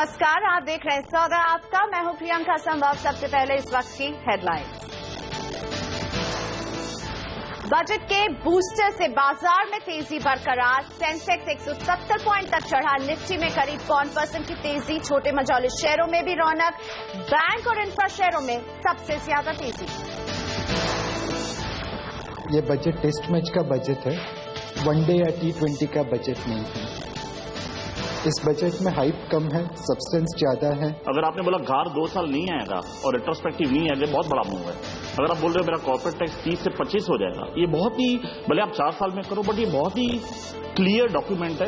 नमस्कार, आप देख रहे हैं सौदा आपका। मैं हूं प्रियंका संभव। सबसे पहले इस वक्त की हेडलाइन। बजट के बूस्टर से बाजार में तेजी बरकरार। सेंसेक्स 170 पॉइंट तक चढ़ा। निफ्टी में करीब 1% की तेजी। छोटे मझौले शेयरों में भी रौनक। बैंक और इंफ्रा शेयरों में सबसे ज्यादा तेजी। ये बजट टेस्ट मैच का बजट है, वनडे या T20 का बजट नहीं है। इस बजट में हाइप कम है, सब्सटेंस ज्यादा है। अगर आपने बोला गार 2 साल नहीं आएगा और रेट्रोस्पेक्टिव नहीं आएगा, बहुत बड़ा मूव है। अगर आप बोल रहे हो मेरा कॉर्पोरेट टैक्स 30 से 25 हो जाएगा, ये बहुत ही, भले आप 4 साल में करो, बट ये बहुत ही क्लियर डॉक्यूमेंट है।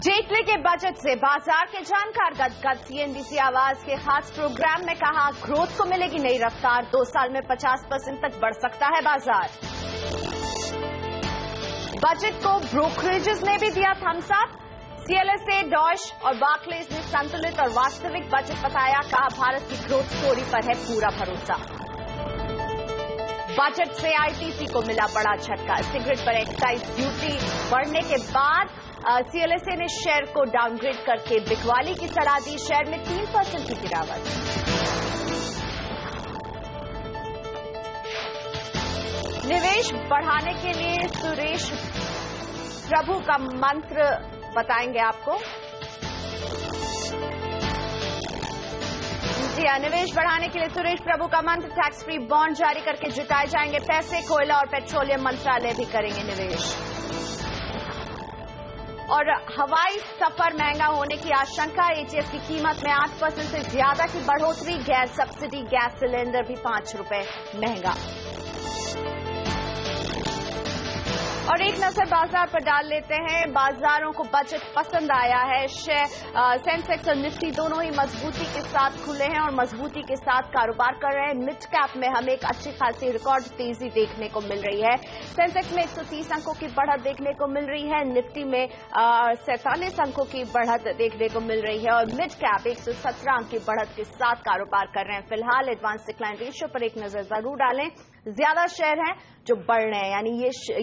जेटली के बजट से बाजार के जानकार गदगद। CNBC आवाज के खास प्रोग्राम में कहा, ग्रोथ को मिलेगी नई रफ्तार। 2 साल में 50% तक बढ़ सकता है बाजार। बजट को ब्रोकरेजेस ने भी दिया थम्स अप। CLSA, डॉश और बार्कलेज ने संतुलित और वास्तविक बजट बताया। कहा, भारत की ग्रोथ स्टोरी पर है पूरा भरोसा। बजट से ITC को मिला बड़ा झटका। सिगरेट पर एक्साइज ड्यूटी बढ़ने के बाद CLSA ने शेयर को डाउनग्रेड करके बिकवाली की सलाह दी। शेयर में 3% की गिरावट। निवेश बढ़ाने के लिए सुरेश प्रभु का मंत्र बताएंगे आपको। जी हाँ, निवेश बढ़ाने के लिए सुरेश प्रभु का मंत्र। टैक्स फ्री बॉन्ड जारी करके जुटाए जाएंगे पैसे। कोयला और पेट्रोलियम मंत्रालय भी करेंगे निवेश। और हवाई सफर महंगा होने की आशंका। ATF की कीमत में 8% से ज्यादा की बढ़ोतरी। गैस सब्सिडी गैस सिलेंडर भी ₹5 महंगा। और एक नजर बाजार पर डाल लेते हैं। बाजारों को बजट पसंद आया है। सेंसेक्स और निफ्टी दोनों ही मजबूती के साथ खुले हैं और मजबूती के साथ कारोबार कर रहे हैं। मिड कैप में हमें एक अच्छी खासी रिकॉर्ड तेजी देखने को मिल रही है। सेंसेक्स में 130 अंकों की बढ़त देखने को मिल रही है। निफ्टी में 47 अंकों की बढ़त देखने को मिल रही है और मिड कैप 117 अंक की बढ़त के साथ कारोबार कर रहे हैं। फिलहाल एडवांस डिक्लाइन रेशियो पर एक नजर जरूर डालें। ज्यादा शेयर हैं जो बढ़ रहे हैं, यानी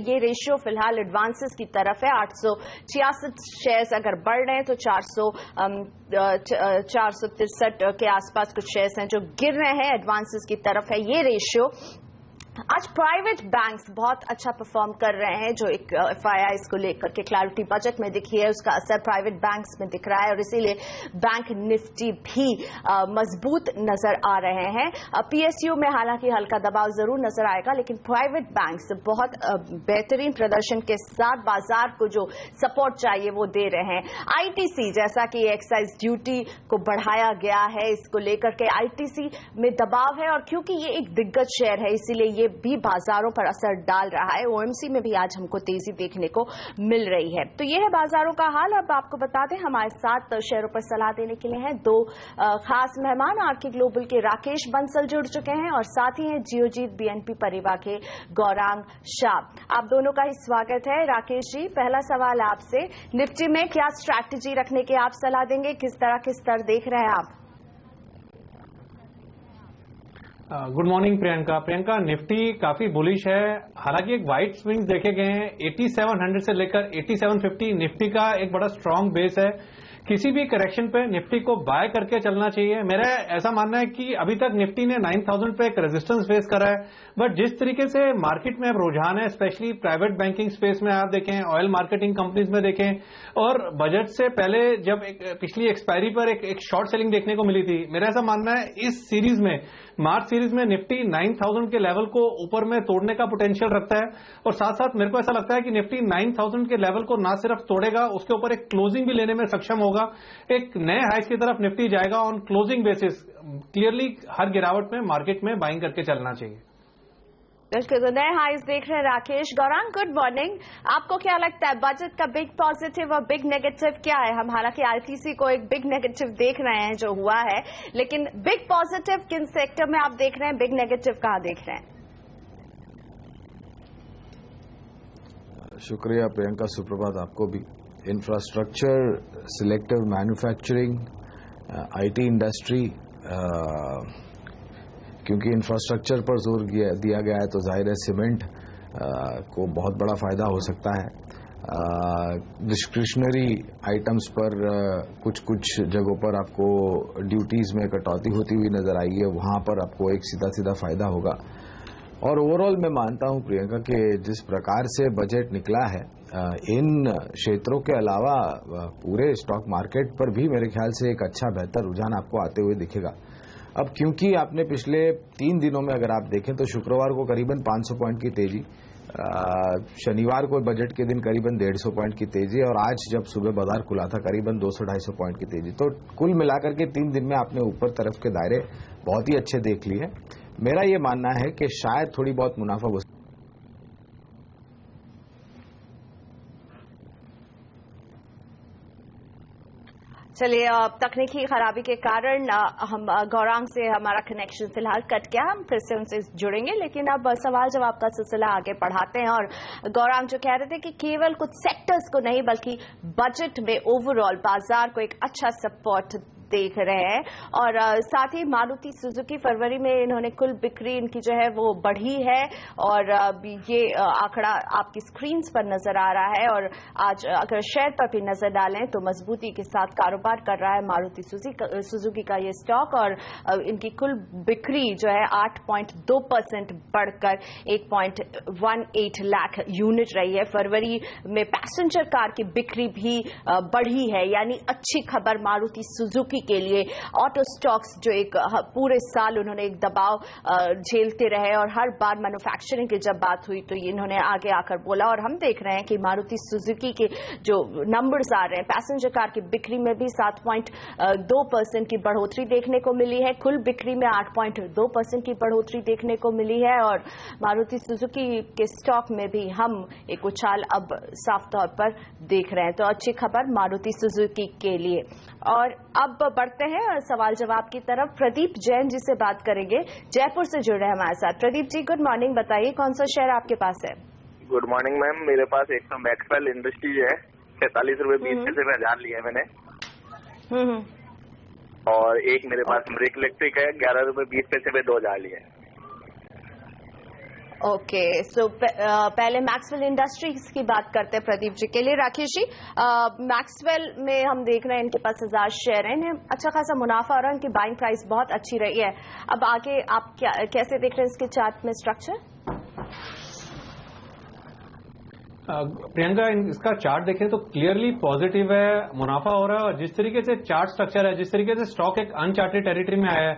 ये रेशियो फिलहाल एडवांसेस की तरफ है। 866 शेयर्स अगर बढ़ रहे हैं तो 463 के आसपास कुछ शेयर्स हैं जो गिर रहे हैं, एडवांसेस की तरफ है ये रेशियो। आज प्राइवेट बैंक्स बहुत अच्छा परफॉर्म कर रहे हैं। जो एक FII इसको लेकर के क्लैरिटी बजट में दिखी है, उसका असर प्राइवेट बैंक्स में दिख रहा है और इसीलिए बैंक निफ्टी भी मजबूत नजर आ रहे हैं। PSU में हालांकि हल्का दबाव जरूर नजर आएगा, लेकिन प्राइवेट बैंक्स बहुत बेहतरीन प्रदर्शन के साथ बाजार को जो सपोर्ट चाहिए वो दे रहे हैं। ITC, जैसा कि एक्साइज ड्यूटी को बढ़ाया गया है, इसको लेकर के ITC में दबाव है और क्योंकि ये एक दिग्गज शेयर है इसीलिए ये भी बाजारों पर असर डाल रहा है। OMC में भी आज हमको तेजी देखने को मिल रही है। तो ये है बाजारों का हाल। अब आपको बता दें, हमारे साथ शेयरों पर सलाह देने के लिए हैं 2 खास मेहमान। आरके ग्लोबल के राकेश बंसल जुड़ चुके हैं और साथ ही हैं जियोजीत BNP परिवार के गौरांग शाह। आप दोनों का ही स्वागत है। राकेश जी, पहला सवाल आपसे, निफ्टी में क्या स्ट्रैटेजी रखने की आप सलाह देंगे? किस तरह के स्तर देख रहे हैं आप? Good morning Priyanka. निफ्टी काफी बुलिश है। हालांकि एक वाइड स्विंग्स देखे गए हैं। 8700 से लेकर 8750 निफ्टी का एक बड़ा स्ट्रांग बेस है। किसी भी करेक्शन पे निफ्टी को बाय करके चलना चाहिए। मेरा ऐसा मानना है कि अभी तक निफ्टी ने 9000 पे एक रेजिस्टेंस फेस करा है, बट जिस तरीके से मार्केट में अब रुझान है, स्पेशली प्राइवेट बैंकिंग स्पेस में आप देखें, ऑयल मार्केटिंग कंपनीज में देखें, और बजट से पहले जब पिछली एक्सपायरी पर एक शॉर्ट सेलिंग देखने को मिली थी, मेरा ऐसा मानना है इस सीरीज में, मार्च सीरीज में निफ्टी 9000 के लेवल को ऊपर में तोड़ने का पोटेंशियल रखता है। और साथ साथ मेरे को ऐसा लगता है कि निफ्टी 9000 के लेवल को ना सिर्फ तोड़ेगा, उसके ऊपर एक क्लोजिंग भी लेने में सक्षम होगा। एक नए हाइस की तरफ निफ्टी जाएगा ऑन क्लोजिंग बेसिस। क्लियरली हर गिरावट में मार्केट में बाइंग करके चलना चाहिए। बिल्कुल, नए हाइस देख रहे हैं राकेश। Gaurang, good morning. आपको क्या लगता है बजट का बिग पॉजिटिव और बिग नेगेटिव क्या है? हम हालांकि ITC को एक बिग नेगेटिव देख रहे हैं जो हुआ है, लेकिन बिग पॉजिटिव किन सेक्टर में आप देख रहे हैं, बिग नेगेटिव कहां देख रहे हैं? शुक्रिया प्रियंका, सुप्रभात आपको भी। Infrastructure, selective manufacturing, IT industry, क्योंकि इंफ्रास्ट्रक्चर पर जोर दिया गया है तो जाहिर है सीमेंट को बहुत बड़ा फायदा हो सकता है। डिस्क्रिशनरी आइटम्स पर कुछ कुछ जगहों पर आपको ड्यूटीज में कटौती होती हुई नजर आई है, वहां पर आपको एक सीधा सीधा फायदा होगा। और ओवरऑल मैं मानता हूं प्रियंका कि जिस प्रकार से बजट निकला है, इन क्षेत्रों के अलावा पूरे स्टॉक मार्केट पर भी मेरे ख्याल से एक अच्छा बेहतर रुझान आपको आते हुए दिखेगा। अब क्योंकि आपने पिछले 3 दिनों में अगर आप देखें तो शुक्रवार को करीबन 500 पॉइंट की तेजी, शनिवार को बजट के दिन करीबन 150 पॉइंट की तेजी, और आज जब सुबह बाजार खुला था करीबन 200-250 पॉइंट की तेजी। तो कुल मिलाकर के 3 दिन में आपने ऊपर तरफ के दायरे बहुत ही अच्छे देख लिए। मेरा ये मानना है कि शायद थोड़ी बहुत मुनाफा चलिए, तकनीकी खराबी के कारण हम गौरांग से हमारा कनेक्शन फिलहाल कट गया। हम फिर से उनसे जुड़ेंगे, लेकिन अब सवाल जवाब का सिलसिला आगे बढ़ाते हैं। और गौरांग जो कह रहे थे कि केवल कुछ सेक्टर्स को नहीं बल्कि बजट में ओवरऑल बाजार को एक अच्छा सपोर्ट देख रहे हैं। और साथ ही मारुति सुजुकी फरवरी में इन्होंने कुल बिक्री इनकी जो है वो बढ़ी है, और ये आंकड़ा आपकी स्क्रीन्स पर नजर आ रहा है। और आज अगर शेयर पर भी नजर डालें तो मजबूती के साथ कारोबार कर रहा है मारुति सुजुकी का ये स्टॉक, और इनकी कुल बिक्री जो है 8.2% बढ़कर 1.18 लाख यूनिट रही है। फरवरी में पैसेंजर कार की बिक्री भी बढ़ी है, यानी अच्छी खबर मारुति सुजुकी के लिए। ऑटो स्टॉक्स जो एक पूरे साल उन्होंने एक दबाव झेलते रहे, और हर बार मैन्युफैक्चरिंग की जब बात हुई तो इन्होंने आगे आकर बोला। और हम देख रहे हैं कि मारुति सुजुकी के जो नंबर्स आ रहे हैं, पैसेंजर कार की बिक्री में भी 7.2% की बढ़ोतरी देखने को मिली है, कुल बिक्री में 8.2% की बढ़ोतरी देखने को मिली है। और मारुति सुजुकी के स्टॉक में भी हम एक उछाल अब साफ तौर पर देख रहे हैं। तो अच्छी खबर मारुति सुजुकी के लिए। और अब बढ़ते हैं सवाल जवाब की तरफ। प्रदीप जैन जी से बात करेंगे, जयपुर से जुड़ रहे हैं हमारे साथ। Pradeep ji, good morning. बताइए कौन सा शेयर आपके पास है? गुड मॉर्निंग मैम, मेरे पास एक तो मैक्सवेल इंडस्ट्रीज है, 46 रुपए 20 पैसे में 1000 लिया है मैंने। और एक मेरे पास ब्रेक इलेक्ट्रिक है, 11 रुपए 20 पैसे में 2000 लिया है। ओके, सो पहले मैक्सवेल इंडस्ट्रीज की बात करते हैं प्रदीप जी के लिए। राकेश जी, मैक्सवेल में हम देख रहे हैं इनके पास 1000 शेयर है, इन्हें अच्छा खासा मुनाफा और इनकी बाइंग प्राइस बहुत अच्छी रही है। अब आगे आप कैसे देख रहे हैं इसके चार्ट में स्ट्रक्चर? प्रियंका, इसका चार्ट देखें तो क्लियरली पॉजिटिव है, मुनाफा हो रहा है। और जिस तरीके से चार्ट स्ट्रक्चर है, जिस तरीके से स्टॉक एक अनचार्टेड टेरिटरी में आया है,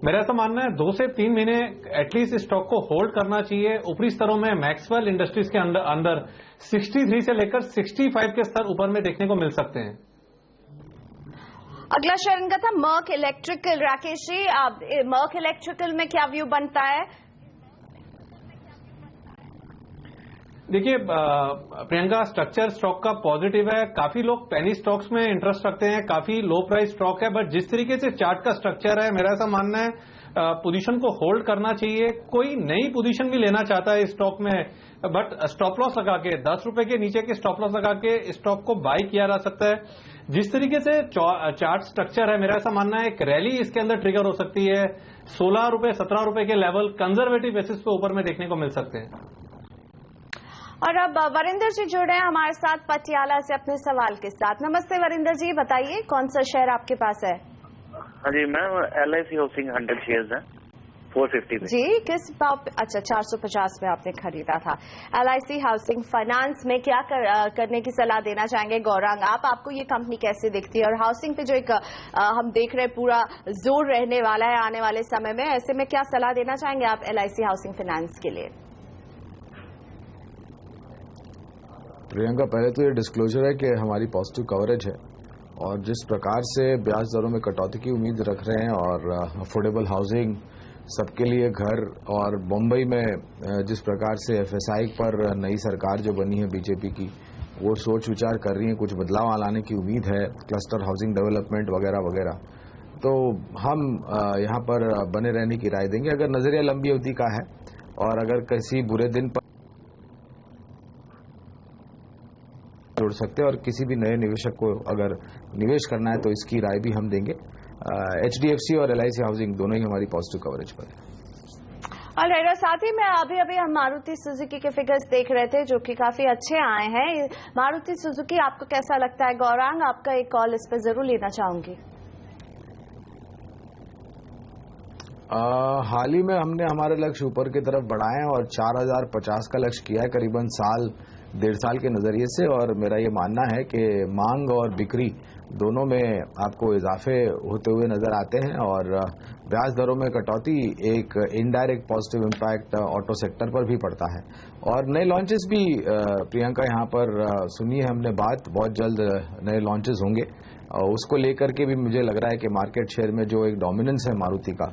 मेरा ऐसा मानना है 2 से 3 महीने एटलीस्ट इस स्टॉक को होल्ड करना चाहिए। ऊपरी स्तरों में मैक्सवेल इंडस्ट्रीज के अंदर 63 से लेकर 65 के स्तर ऊपर में देखने को मिल सकते हैं। अगला शेयर इनका था मर्क इलेक्ट्रिकल। राकेश जी, आप मर्क इलेक्ट्रिकल में क्या व्यू बनता है? देखिए प्रियंका, स्ट्रक्चर स्टॉक का पॉजिटिव है। काफी लोग पेनी स्टॉक्स में इंटरेस्ट रखते हैं, काफी लो प्राइस स्टॉक है, बट जिस तरीके से चार्ट का स्ट्रक्चर है, मेरा ऐसा मानना है पोजीशन को होल्ड करना चाहिए। कोई नई पोजीशन भी लेना चाहता है इस स्टॉक में, बट स्टॉप लॉस लगा के 10 रुपए के नीचे के स्टॉप लॉस लगा के स्टॉक को बाई किया जा सकता है। जिस तरीके से चार्ट स्ट्रक्चर है, मेरा ऐसा मानना है एक रैली इसके अंदर ट्रिगर हो सकती है। 16 रुपए 17 रुपए के लेवल कंजर्वेटिव बेसिस पे ऊपर में देखने को मिल सकते हैं। और अब वरिंदर जी जुड़ रहे हैं हमारे साथ पटियाला से अपने सवाल के साथ। नमस्ते वरिंदर जी, बताइए कौन सा शेयर आपके पास है? हाँ जी मैम, LIC हाउसिंग 100 शेयर्स हैं 450 में। जी, किस भाव पे? अच्छा, 450 में आपने खरीदा था। LIC हाउसिंग फाइनेंस में क्या करने की सलाह देना चाहेंगे गौरांग आप? आपको ये कंपनी कैसे दिखती है? और हाउसिंग पे जो एक हम देख रहे हैं पूरा जोर रहने वाला है आने वाले समय में, ऐसे में क्या सलाह देना चाहेंगे आप LIC हाउसिंग फाइनेंस के लिए? प्रियंका, पहले तो ये डिस्क्लोजर है कि हमारी पॉजिटिव कवरेज है, और जिस प्रकार से ब्याज दरों में कटौती की उम्मीद रख रहे हैं, और अफोर्डेबल हाउसिंग सबके लिए घर, और मुंबई में जिस प्रकार से FSI पर नई सरकार जो बनी है बीजेपी की, वो सोच विचार कर रही है, कुछ बदलाव लाने की उम्मीद है, क्लस्टर हाउसिंग डेवलपमेंट वगैरह वगैरह, तो हम यहाँ पर बने रहने की राय देंगे। अगर नजरिया लंबी अवधि का है और अगर किसी बुरे दिन पर जोड़ सकते हैं और किसी भी नए निवेशक को अगर निवेश करना है तो इसकी राय भी हम देंगे। HDFC और LIC हाउसिंग दोनों ही हमारी पॉजिटिव कवरेज पर है। ऑलराइट, और साथ ही में अभी हम मारुति सुजुकी के फिगर्स देख रहे थे जो कि काफी अच्छे आए हैं। मारुति सुजुकी आपको कैसा लगता है? गौरांग, आपका एक कॉल इस पर जरूर लेना चाहूंगी। हाल ही में हमने हमारे लक्ष्य ऊपर की तरफ बढ़ाए और 4050 का लक्ष्य किया है करीबन डेढ़ साल के नजरिए से। और मेरा ये मानना है कि मांग और बिक्री दोनों में आपको इजाफे होते हुए नजर आते हैं और ब्याज दरों में कटौती एक indirect positive impact auto sector पर भी पड़ता है। और नए लॉन्चेस भी प्रियंका यहाँ पर सुनी है हमने बात, बहुत जल्द नए लॉन्चेस होंगे। उसको लेकर के भी मुझे लग रहा है कि मार्केट शेयर में जो एक डोमिनेंस है मारुति का,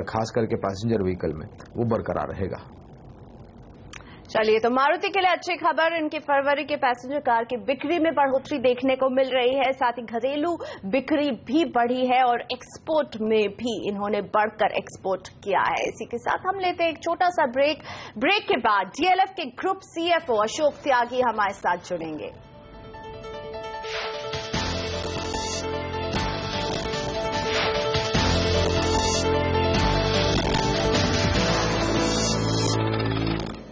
खास करके पैसेंजर व्हीकल में, वो बरकरार रहेगा। चलिए, तो मारुति के लिए अच्छी खबर, इनकी फरवरी के पैसेंजर कार की बिक्री में बढ़ोतरी देखने को मिल रही है। साथ ही घरेलू बिक्री भी बढ़ी है और एक्सपोर्ट में भी इन्होंने बढ़कर एक्सपोर्ट किया है। इसी के साथ हम लेते हैं एक छोटा सा ब्रेक। ब्रेक के बाद डीएलएफ के ग्रुप सीएफओ अशोक त्यागी हमारे साथ जुड़ेंगे।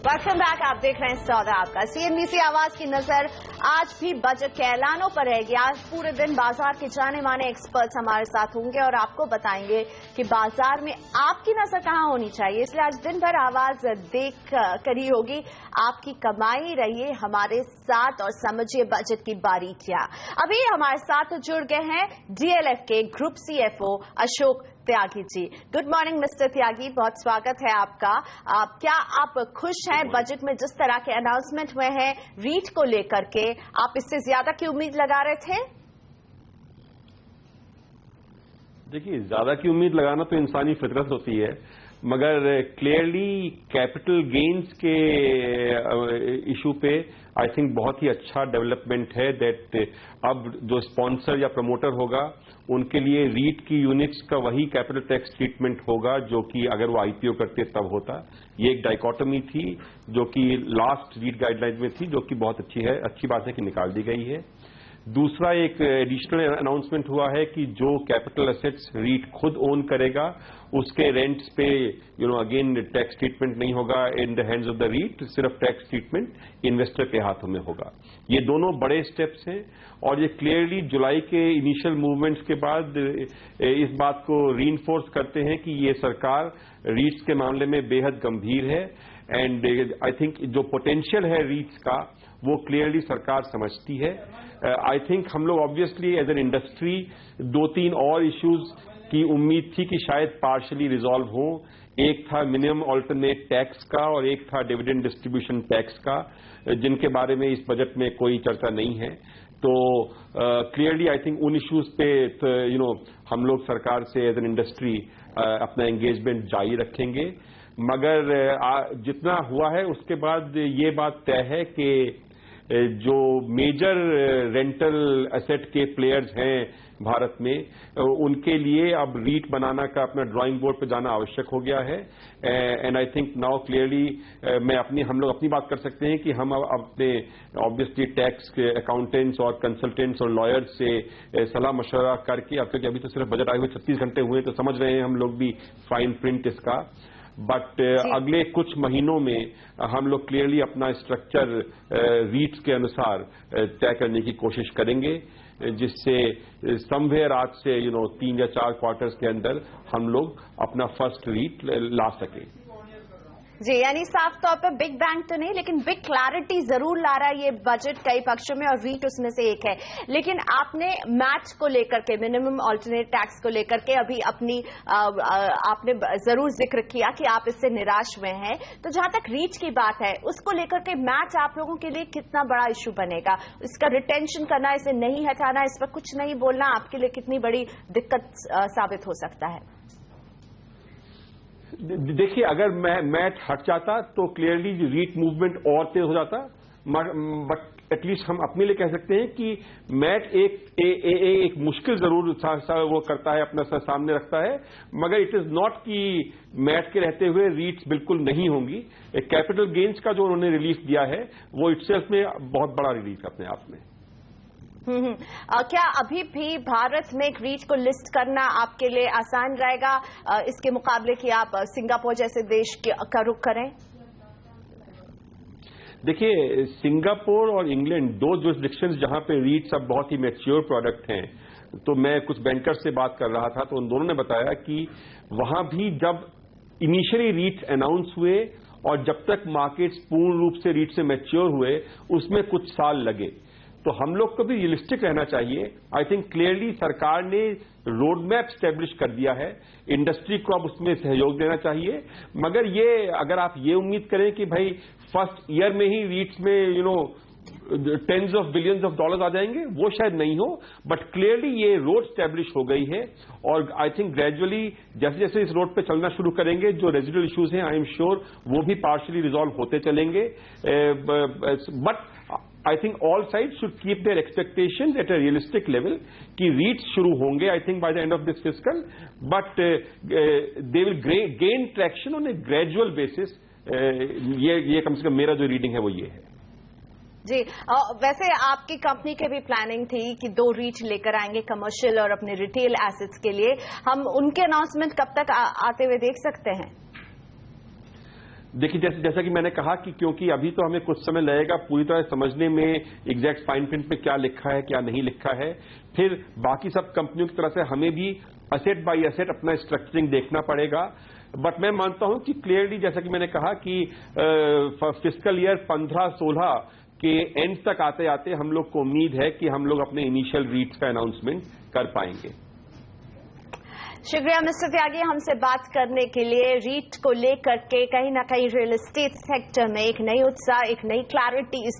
वेलकम बैक, आप देख रहे हैं सौदा आपका। सीएनबीसी आवाज की नजर आज भी बजट के ऐलानों पर रहेगी। आज पूरे दिन बाजार के जाने माने एक्सपर्ट्स हमारे साथ होंगे और आपको बताएंगे कि बाजार में आपकी नजर कहां होनी चाहिए। इसलिए आज दिन भर आवाज देख करी होगी आपकी कमाई। रहिए हमारे साथ और समझिए बजट की बारीकियां। अभी हमारे साथ जुड़ गए हैं डीएलएफ के group CFO Ashok Tyagi ji. Good morning mister त्यागी, बहुत स्वागत है आपका। क्या आप खुश हैं बजट में जिस तरह के अनाउंसमेंट हुए हैं रीट को लेकर के? आप इससे ज्यादा की उम्मीद लगा रहे थे? देखिए, ज्यादा की उम्मीद लगाना तो इंसानी फितरत होती है, मगर क्लियरली कैपिटल गेन्स के इशू पे आई थिंक बहुत ही अच्छा डेवलपमेंट है दैट अब जो स्पॉन्सर या प्रमोटर होगा उनके लिए रीट की यूनिट्स का वही कैपिटल टैक्स ट्रीटमेंट होगा जो कि अगर वो आईपीओ करते तब होता। ये एक डाइकोटमी थी जो कि लास्ट रीट गाइडलाइन में थी, जो कि बहुत अच्छी है, अच्छी बात है कि निकाल दी गई है। दूसरा एक एडिशनल अनाउंसमेंट हुआ है कि जो कैपिटल एसेट्स रीट खुद ओन करेगा उसके रेंट्स पे अगेन टैक्स ट्रीटमेंट नहीं होगा in the hands of the REIT, सिर्फ टैक्स ट्रीटमेंट इन्वेस्टर के हाथों में होगा। ये दोनों बड़े स्टेप्स हैं और ये क्लियरली जुलाई के इनिशियल मूवमेंट्स के बाद इस बात को रीइंफोर्स करते हैं कि ये सरकार रीट्स के मामले में बेहद गंभीर है एंड आई थिंक जो पोटेंशियल है रीट्स का वो क्लियरली सरकार समझती है। आई थिंक हम लोग ऑब्वियसली एज एन इंडस्ट्री 2-3 और इश्यूज की उम्मीद थी कि शायद पार्शली रिजॉल्व हो। एक था मिनिमम ऑल्टरनेट टैक्स का और एक था डिविडेंड डिस्ट्रीब्यूशन टैक्स का, जिनके बारे में इस बजट में कोई चर्चा नहीं है। तो क्लियरली आई थिंक उन इश्यूज पे हम लोग सरकार से एज एन इंडस्ट्री अपना एंगेजमेंट जारी रखेंगे। मगर जितना हुआ है उसके बाद ये बात तय है कि जो मेजर रेंटल एसेट के प्लेयर्स हैं भारत में उनके लिए अब रीट बनाना का अपना ड्राइंग बोर्ड पर जाना आवश्यक हो गया है। And I think now clearly हम लोग अपनी बात कर सकते हैं कि हम अपने ऑब्वियसली टैक्स अकाउंटेंट्स और कंसल्टेंट्स और लॉयर्स से सलाह मशवरा करके, अब तक अभी तो सिर्फ बजट आए हुए 36 घंटे हुए तो समझ रहे हैं हम लोग भी फाइन प्रिंट इसका, बट अगले कुछ महीनों में हम लोग क्लियरली अपना स्ट्रक्चर रीट्स के अनुसार तय करने की कोशिश करेंगे, जिससे समवेयर आज से 3 या 4 क्वार्टर्स के अंदर हम लोग अपना फर्स्ट रीट ला सके। जी, यानी साफ तौर पर बिग बैंग तो नहीं लेकिन बिग क्लैरिटी जरूर ला रहा है ये बजट कई पक्षों में और रीट उसमें से एक है। लेकिन आपने मैच को लेकर के, मिनिमम ऑल्टरनेट टैक्स को लेकर के अभी अपनी आपने जरूर जिक्र किया कि आप इससे निराश हुए हैं। तो जहां तक रीट की बात है उसको लेकर के मैच आप लोगों के लिए कितना बड़ा इश्यू बनेगा? इसका रिटेंशन करना, इसे नहीं हटाना, इस पर कुछ नहीं बोलना आपके लिए कितनी बड़ी दिक्कत साबित हो सकता है? देखिए, अगर मैच हट जाता तो क्लियरली रीट मूवमेंट और तेज हो जाता, बट एटलीस्ट हम अपने लिए कह सकते हैं कि मैच एक मुश्किल जरूर वो करता है, अपना सामने रखता है, मगर इट इज नॉट कि मैच के रहते हुए रीट्स बिल्कुल नहीं होंगी। कैपिटल गेन्स का जो उन्होंने रिलीफ दिया है वो इटसेल्फ में बहुत बड़ा रिलीफ है अपने आप में। क्या अभी भी भारत में एक रीट को लिस्ट करना आपके लिए आसान रहेगा इसके मुकाबले कि आप सिंगापुर जैसे देश का रुख करें? देखिए, सिंगापुर और इंग्लैंड दो जुरिस्डिक्शंस जहां पे रीट्स अब बहुत ही मैच्योर प्रोडक्ट हैं। तो मैं कुछ बैंकर्स से बात कर रहा था तो उन दोनों ने बताया कि वहां भी जब इनिशियली रीट्स अनाउंस हुए और जब तक मार्केट्स पूर्ण रूप से रीट से मैच्योर हुए उसमें कुछ साल लगे। तो हम लोग को भी रियलिस्टिक रहना चाहिए। आई थिंक क्लियरली सरकार ने रोड मैप स्टैब्लिश कर दिया है, इंडस्ट्री को अब उसमें सहयोग देना चाहिए। मगर ये अगर आप ये उम्मीद करें कि भाई फर्स्ट ईयर में ही रीट्स में tens of billions of dollars आ जाएंगे, वो शायद नहीं हो। बट क्लियरली ये रोड स्टैब्लिश हो गई है और आई थिंक ग्रेजुअली जैसे जैसे इस रोड पे चलना शुरू करेंगे जो रेजिडुअल इश्यूज हैं आई एम श्योर वो भी पार्शियली रिजॉल्व होते चलेंगे। But I think all sides should keep their expectations at a realistic level कि REITs शुरू होंगे I think by the end of this fiscal, but they will gain traction on a gradual basis. ये कम से कम मेरा जो reading है वो ये है। जी, वैसे आपकी कंपनी के भी प्लानिंग थी कि 2 रीट लेकर आएंगे कमर्शियल और अपने रिटेल एसेट्स के लिए। हम उनके अनाउंसमेंट कब तक आते हुए देख सकते हैं? देखिए, जैसा कि मैंने कहा कि क्योंकि अभी तो हमें कुछ समय लगेगा पूरी तरह समझने में एग्जैक्ट फाइन प्रिंट में क्या लिखा है क्या नहीं लिखा है। फिर बाकी सब कंपनियों की तरह से हमें भी असेट बाय असेट अपना स्ट्रक्चरिंग देखना पड़ेगा। बट मैं मानता हूं कि क्लियरली जैसा कि मैंने कहा कि फिस्कल ईयर 15-16 के एंड तक आते आते हम लोग को उम्मीद है कि हम लोग अपने इनिशियल रीट्स का अनाउंसमेंट कर पाएंगे। शुक्रिया मिस्टर त्यागी हमसे बात करने के लिए। रीट को लेकर के कहीं ना कहीं रियल एस्टेट सेक्टर में एक नई उत्साह, एक नई क्लैरिटी इस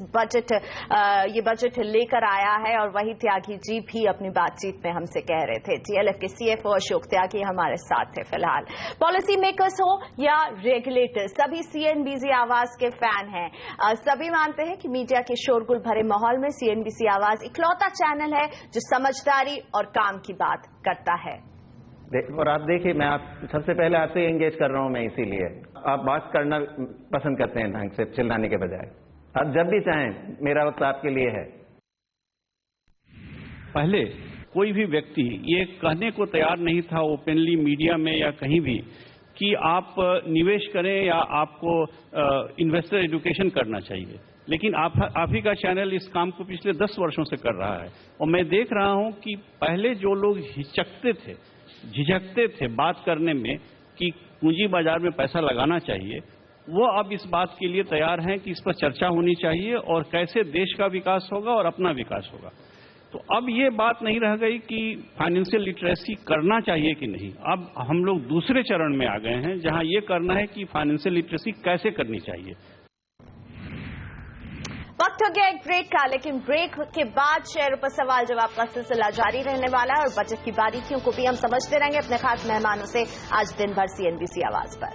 ये बजट लेकर आया है और वही त्यागी जी भी अपनी बातचीत में हमसे कह रहे थे। TLF के CFO अशोक त्यागी हमारे साथ थे। फिलहाल पॉलिसी मेकर्स हो या रेगुलेटर, सभी CNBC आवाज के फैन हैं। सभी मानते हैं कि मीडिया के शोरगुल भरे माहौल में CNBC आवाज इकलौता चैनल है जो समझदारी और काम की बात करता है। और आप देखिए, मैं आप सबसे पहले आपसे एंगेज कर रहा हूं मैं, इसीलिए आप बात करना पसंद करते हैं ढंग से, चिल्लाने के बजाय। आप जब भी चाहें, मेरा वक्त आपके लिए है। पहले कोई भी व्यक्ति ये कहने को तैयार नहीं था ओपनली मीडिया में या कहीं भी कि आप निवेश करें या आपको इन्वेस्टर एजुकेशन करना चाहिए, लेकिन आप ही का चैनल इस काम को पिछले 10 वर्षों से कर रहा है। और मैं देख रहा हूं कि पहले जो लोग हिचकते थे, झिझकते थे बात करने में कि पूंजी बाजार में पैसा लगाना चाहिए, वो अब इस बात के लिए तैयार हैं कि इस पर चर्चा होनी चाहिए और कैसे देश का विकास होगा और अपना विकास होगा। तो अब ये बात नहीं रह गई कि फाइनेंशियल लिटरेसी करना चाहिए कि नहीं। अब हम लोग दूसरे चरण में आ गए हैं जहां ये करना है कि फाइनेंशियल लिटरेसी कैसे करनी चाहिए। वक्त हो गया एक ब्रेक का, लेकिन ब्रेक के बाद शेयरों पर सवाल जवाब का सिलसिला जारी रहने वाला है और बजट की बारीकियों को भी हम समझते रहेंगे अपने खास मेहमानों से आज दिन भर CNBC आवाज पर।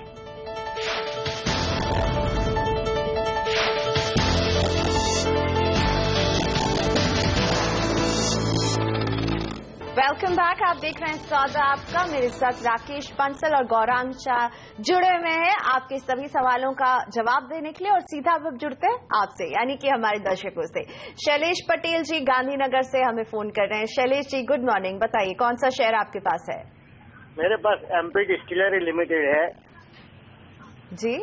Welcome back. आप देख रहे हैं सौदा आपका, मेरे साथ राकेश बंसल और गौरांग शाह जुड़े हुए हैं आपके सभी सवालों का जवाब देने के लिए। और सीधा अब जुड़ते हैं आपसे, यानी कि हमारे दर्शकों से। शैलेश पटेल जी गांधीनगर से हमें फोन कर रहे हैं। शैलेश जी गुड मॉर्निंग, बताइए कौन सा शेयर आपके पास है? मेरे पास MP डिस्टिलरी लिमिटेड है। जी,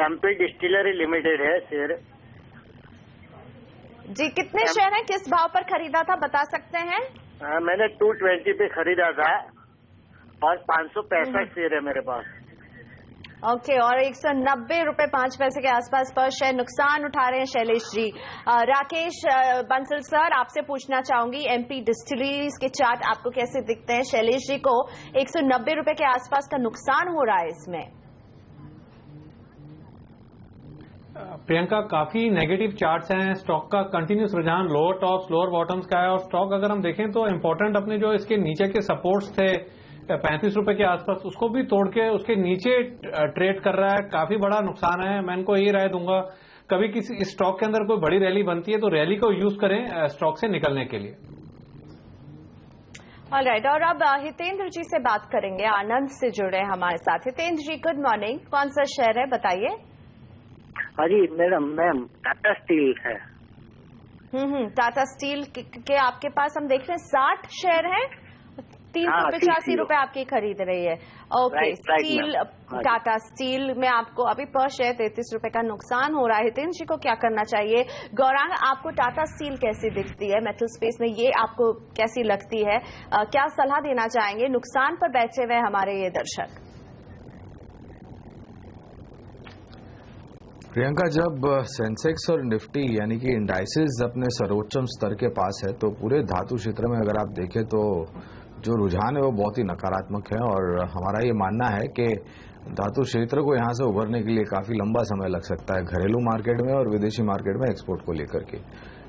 MP डिस्टिलरी लिमिटेड है शेयर। जी, कितने शेयर हैं, किस भाव पर खरीदा था, बता सकते हैं? मैंने 220 पे खरीदा था और 565 शेयर है मेरे पास। ओके, और 190 रुपए 5 पैसे के आसपास पर शेयर नुकसान उठा रहे हैं शैलेश जी। राकेश बंसल सर, आपसे पूछना चाहूंगी MP डिस्टिलरीज के चार्ट आपको कैसे दिखते हैं? शैलेश जी को 190 रुपए के आसपास का नुकसान हो रहा है इसमें। प्रियंका, काफी नेगेटिव चार्ट्स हैं। स्टॉक का कंटिन्यूस रुझान लोअर टॉप्स लोअर बॉटम्स का है और स्टॉक अगर हम देखें तो इम्पोर्टेंट अपने जो इसके नीचे के सपोर्ट्स थे 35 रुपए के आसपास, उसको भी तोड़ के उसके नीचे ट्रेड कर रहा है। काफी बड़ा नुकसान है। मैं इनको यही राय दूंगा, कभी किसी स्टॉक के अंदर कोई बड़ी रैली बनती है तो रैली को यूज करें स्टॉक से निकलने के लिए। ऑलराइट, और अब हितेंद्र जी से बात करेंगे, आनंद से जुड़े हमारे साथ। हितेंद्र जी गुड मॉर्निंग, कौन सा शेयर है बताइए? हाँ जी मैडम, टाटा स्टील है। टाटा स्टील के आपके पास हम देख रहे हैं 60 शेयर हैं, 385 रुपए आपकी खरीद रही है। ओके, स्टील टाटा स्टील में आपको अभी पर शेयर 33 रुपए का नुकसान हो रहा है। हितेन जी को क्या करना चाहिए? गौरांग, आपको टाटा स्टील कैसी दिखती है मेटल स्पेस में, ये आपको कैसी लगती है? क्या सलाह देना चाहेंगे नुकसान पर बैठे हुए हमारे ये दर्शक? प्रियंका, जब सेंसेक्स और निफ्टी यानी कि इंडाइसेस अपने सर्वोच्चम स्तर के पास है तो पूरे धातु क्षेत्र में अगर आप देखें तो जो रुझान है वो बहुत ही नकारात्मक है और हमारा ये मानना है कि धातु क्षेत्र को यहाँ से उभरने के लिए काफी लंबा समय लग सकता है, घरेलू मार्केट में और विदेशी मार्केट में एक्सपोर्ट को लेकर के।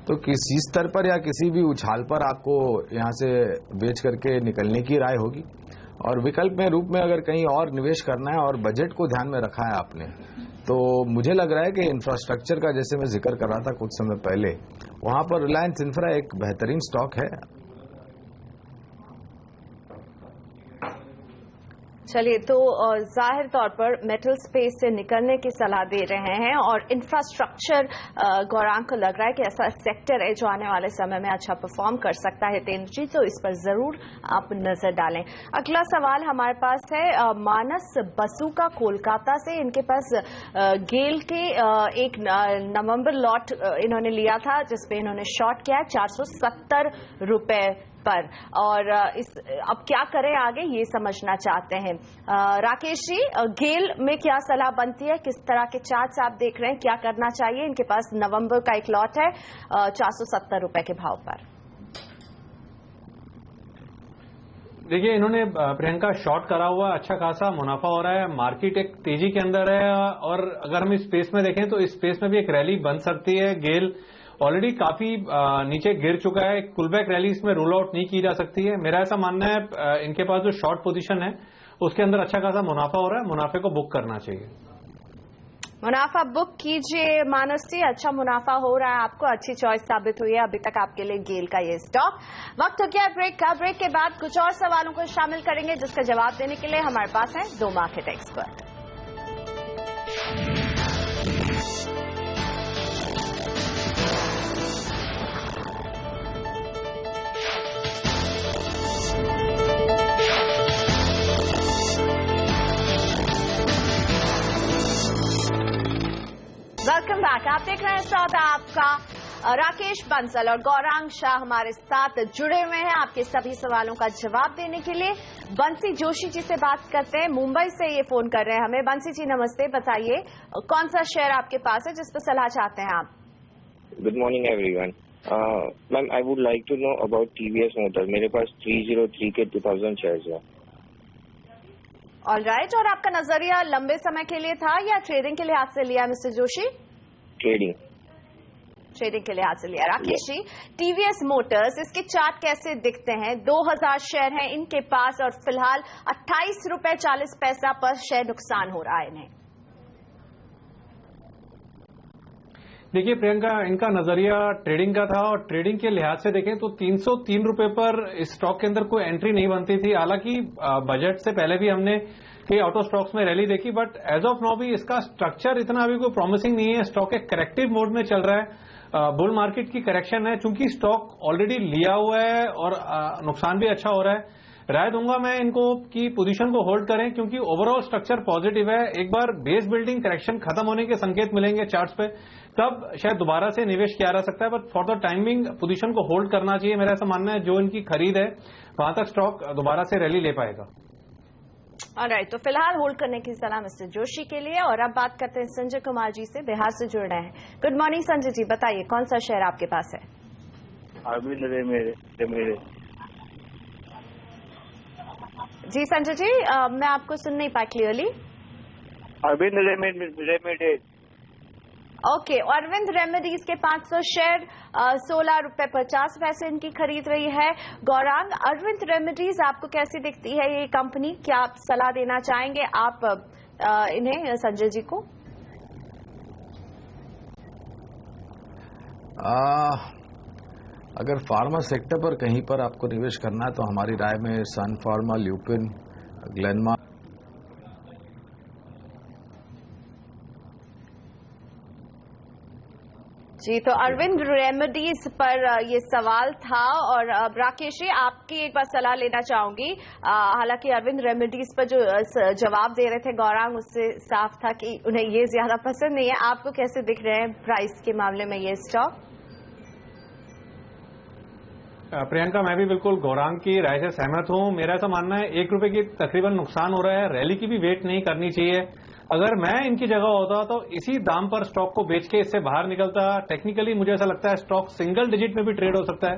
तो किसी स्तर पर या किसी भी उछाल पर आपको यहाँ से बेच करके निकलने की राय होगी और विकल्प में रूप में अगर कहीं और निवेश करना है और बजट को ध्यान में रखा है आपने, तो मुझे लग रहा है कि इंफ्रास्ट्रक्चर का, जैसे मैं जिक्र कर रहा था कुछ समय पहले, वहां पर रिलायंस इंफ्रा एक बेहतरीन स्टॉक है। चलिए, तो जाहिर तौर पर मेटल स्पेस से निकलने की सलाह दे रहे हैं और इंफ्रास्ट्रक्चर गौरांग को लग रहा है कि ऐसा सेक्टर है जो आने वाले समय में अच्छा परफॉर्म कर सकता है। हितेंद्र जी, तो इस पर जरूर आप नजर डालें। अगला सवाल हमारे पास है मानस बसु का कोलकाता से। इनके पास गेल के एक नवंबर लॉट इन्होंने लिया था जिसपे इन्होंने शॉर्ट किया 470 रुपए पर, और अब क्या करें आगे ये समझना चाहते हैं। राकेश जी, गेल में क्या सलाह बनती है, किस तरह के चार्ट्स आप देख रहे हैं, क्या करना चाहिए? इनके पास नवंबर का एक लॉट है 470 रुपए के भाव पर। देखिए, इन्होंने प्रियंका शॉर्ट करा हुआ, अच्छा खासा मुनाफा हो रहा है, मार्केट एक तेजी के अंदर है और अगर हम इस स्पेस में देखें तो इस स्पेस में भी एक रैली बन सकती है। गेल ऑलरेडी काफी नीचे गिर चुका है, पुलबैक रैली इसमें रूल आउट नहीं की जा सकती है। मेरा ऐसा मानना है इनके पास जो शॉर्ट पोजीशन है उसके अंदर अच्छा खासा मुनाफा हो रहा है, मुनाफे को बुक करना चाहिए। मुनाफा बुक कीजिए मानस जी, अच्छा मुनाफा हो रहा है आपको, अच्छी चॉइस साबित हुई है अभी तक आपके लिए गेल का ये स्टॉक। वक्त हो गया ब्रेक का। ब्रेक के बाद कुछ और सवालों को शामिल करेंगे जिसका जवाब देने के लिए हमारे पास हैं दो मार्केट एक्सपर्ट। Welcome back. आप देख रहे हैं सौदा आपका। राकेश बंसल और गौरांग शाह हमारे साथ जुड़े हुए हैं आपके सभी सवालों का जवाब देने के लिए। बंसी जोशी जी से बात करते हैं, मुंबई से ये फोन कर रहे हैं हमें। बंसी जी नमस्ते, बताइए कौन सा शेयर आपके पास है जिस पर सलाह चाहते हैं आप? Good morning everyone. Ma'am, I would like to know about TVS motor. मेरे पास 303 के 2000 शेयर्स है। ऑलराइट, और आपका नजरिया लंबे समय के लिए था या ट्रेडिंग के लिहाज से लिया मिस्टर जोशी? ट्रेडिंग के लिहाज से लिया। राकेश जी, टीवीएस मोटर्स, इसके चार्ट कैसे दिखते हैं? 2000 शेयर हैं इनके पास और फिलहाल 28 रुपए 40 पैसा पर शेयर नुकसान हो रहा है इन्हें। देखिए प्रियंका, इनका नजरिया ट्रेडिंग का था और ट्रेडिंग के लिहाज से देखें तो 303 रुपए पर इस स्टॉक के अंदर कोई एंट्री नहीं बनती थी। हालांकि बजट से पहले भी हमने कई ऑटो स्टॉक्स में रैली देखी, बट एज ऑफ नाउ भी इसका स्ट्रक्चर इतना अभी कोई प्रॉमिसिंग नहीं है। स्टॉक एक करेक्टिव मोड में चल रहा है, बुल मार्केट की करेक्शन है। चूंकि स्टॉक ऑलरेडी लिया हुआ है और नुकसान भी अच्छा हो रहा है, राय दूंगा मैं इनको कि पोजीशन को होल्ड करें क्योंकि ओवरऑल स्ट्रक्चर पॉजिटिव है। एक बार बेस बिल्डिंग करेक्शन खत्म होने के संकेत मिलेंगे चार्ट्स पे, तब शायद दोबारा से निवेश किया जा सकता है, but for the timing position को होल्ड करना चाहिए। मेरा ऐसा मानना है जो इनकी खरीद है वहां तक स्टॉक दोबारा से रैली ले पाएगा। ऑलराइट, तो फिलहाल होल्ड करने की सलाह मिस्टर जोशी के लिए। और अब बात करते हैं संजय कुमार जी से, बिहार से जुड़ रहे हैं। गुड मॉर्निंग संजय जी, बताइए कौन सा शेयर आपके पास है? जी संजय जी, मैं आपको सुन नहीं पाई clearly. Arvind remedies. Okay, Arvind remedies के 500 शेयर 16 रुपए 50 पैसे इनकी खरीद रही है। गौरांग, अरविंद रेमेडीज आपको कैसी दिखती है ये कंपनी? क्या आप सलाह देना चाहेंगे आप इन्हें संजय जी को? अगर फार्मा सेक्टर पर कहीं पर आपको निवेश करना है तो हमारी राय में सन फार्मा, ल्यूपिन, ग्लेनमार्क, जी, तो अरविंद रेमेडीज पर ये सवाल था और राकेश जी आपकी एक बार सलाह लेना चाहूंगी। हालांकि अरविंद रेमेडीज पर जो जवाब दे रहे थे गौरांग, उससे साफ था कि उन्हें ये ज्यादा पसंद नहीं है। आपको कैसे दिख रहे हैं प्राइस के मामले में ये स्टॉक? प्रियंका, मैं भी बिल्कुल गौरांग की राय से सहमत हूं। मेरा ऐसा मानना है 1 रुपए की तकरीबन नुकसान हो रहा है, रैली की भी वेट नहीं करनी चाहिए। अगर मैं इनकी जगह होता तो इसी दाम पर स्टॉक को बेच के इससे बाहर निकलता। टेक्निकली मुझे ऐसा लगता है स्टॉक सिंगल डिजिट में भी ट्रेड हो सकता है।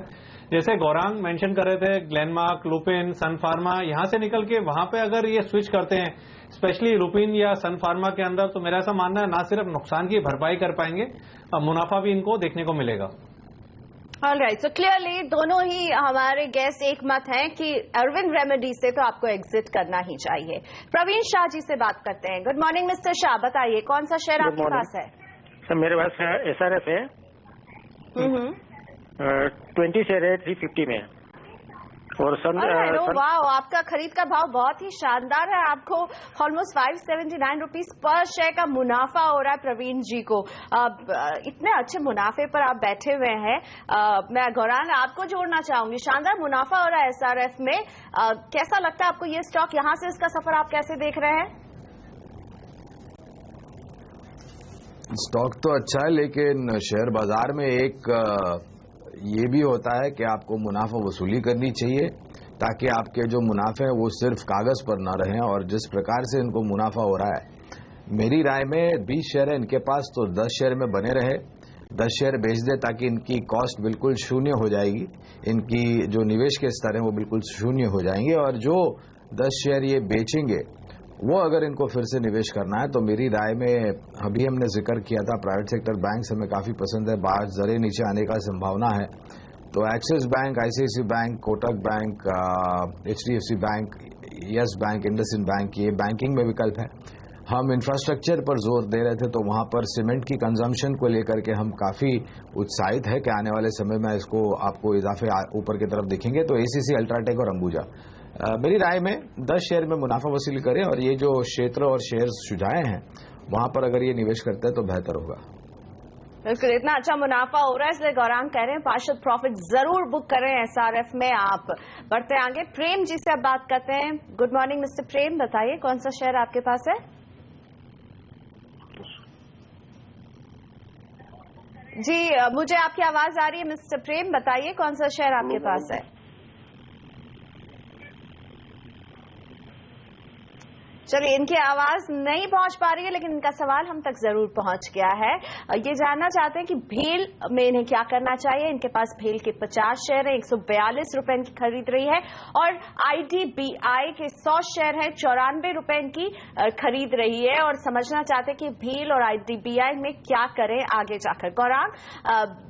जैसे गौरांग मेंशन कर रहे थे, ग्लेनमार्क, लुपिन, सन फार्मा, यहां से निकल के वहां पे अगर ये स्विच करते हैं, स्पेशली लुपिन या सन फार्मा के अंदर, तो मेरा ऐसा मानना है ना सिर्फ नुकसान की भरपाई कर पाएंगे, मुनाफा भी इनको देखने को मिलेगा। ऑलराइट, सो क्लियरली दोनों ही हमारे गेस्ट एक मत हैं कि अरविंद रेमेडी से तो आपको एग्जिट करना ही चाहिए। प्रवीण शाह जी से बात करते हैं। गुड मॉर्निंग मिस्टर शाह, बताइए कौन सा शेयर आपके पास है? सर मेरे पास SRF है, 20 शेयर है 350 में। और वाह, आपका खरीद का भाव बहुत ही शानदार है। आपको ऑलमोस्ट 579 रुपीज पर शेयर का मुनाफा हो रहा है प्रवीण जी को। इतने अच्छे मुनाफे पर आप बैठे हुए हैं। मैं गौरांग आपको जोड़ना चाहूंगी, शानदार मुनाफा हो रहा है SRF में। कैसा लगता है आपको ये स्टॉक? यहां से इसका सफर आप कैसे देख रहे हैं? स्टॉक तो अच्छा है, लेकिन शेयर बाजार में एक ये भी होता है कि आपको मुनाफा वसूली करनी चाहिए, ताकि आपके जो मुनाफे हैं वो सिर्फ कागज पर ना रहें। और जिस प्रकार से इनको मुनाफा हो रहा है, मेरी राय में 20 शेयर है इनके पास, तो 10 शेयर में बने रहे, 10 शेयर बेच दे, ताकि इनकी कॉस्ट बिल्कुल शून्य हो जाएगी, इनकी जो निवेश के स्तर हैं वो बिल्कुल शून्य हो जाएंगे। और जो 10 शेयर ये बेचेंगे वो अगर इनको फिर से निवेश करना है, तो मेरी राय में अभी हमने जिक्र किया था प्राइवेट सेक्टर बैंक हमें काफी पसंद है, बाहर जरे नीचे आने का संभावना है। तो axis bank, ICICI bank, Kotak bank, HDFC bank, yes bank, IndusInd bank, ये बैंकिंग में विकल्प है। हम इंफ्रास्ट्रक्चर पर जोर दे रहे थे, तो वहां पर सीमेंट की कंजम्पशन को लेकर के हम काफी उत्साहित है कि आने वाले समय में इसको आपको इजाफे ऊपर की तरफ दिखेंगे। तो ACC, अल्ट्राटेक और अंबुजा मेरी राय में 10 शेयर में मुनाफा वसूली करें, और ये जो क्षेत्र और शेयर सुझाए हैं वहां पर अगर ये निवेश करते हैं तो बेहतर होगा। बिल्कुल, इतना अच्छा मुनाफा हो रहा है इसलिए गौरांग कह रहे हैं पार्षद प्रॉफिट जरूर बुक करें SRF में। आप बढ़ते आगे, प्रेम जी से अब बात करते हैं। गुड मॉर्निंग मिस्टर प्रेम, बताइए कौन सा शेयर आपके पास है? जी, मुझे आपकी आवाज आ रही है मिस्टर प्रेम, बताइए कौन सा शेयर आपके पास है? चलिए, इनकी आवाज नहीं पहुंच पा रही है, लेकिन इनका सवाल हम तक जरूर पहुंच गया है। ये जानना चाहते हैं कि भेल में इन्हें क्या करना चाहिए। इनके पास भेल के 50 शेयर है, 142 रुपए इनकी खरीद रही है, और IDBI के 100 शेयर है, 94 रुपए इनकी खरीद रही है। और समझना चाहते हैं कि भेल और IDBI में क्या करें आगे जाकर। गौरांग,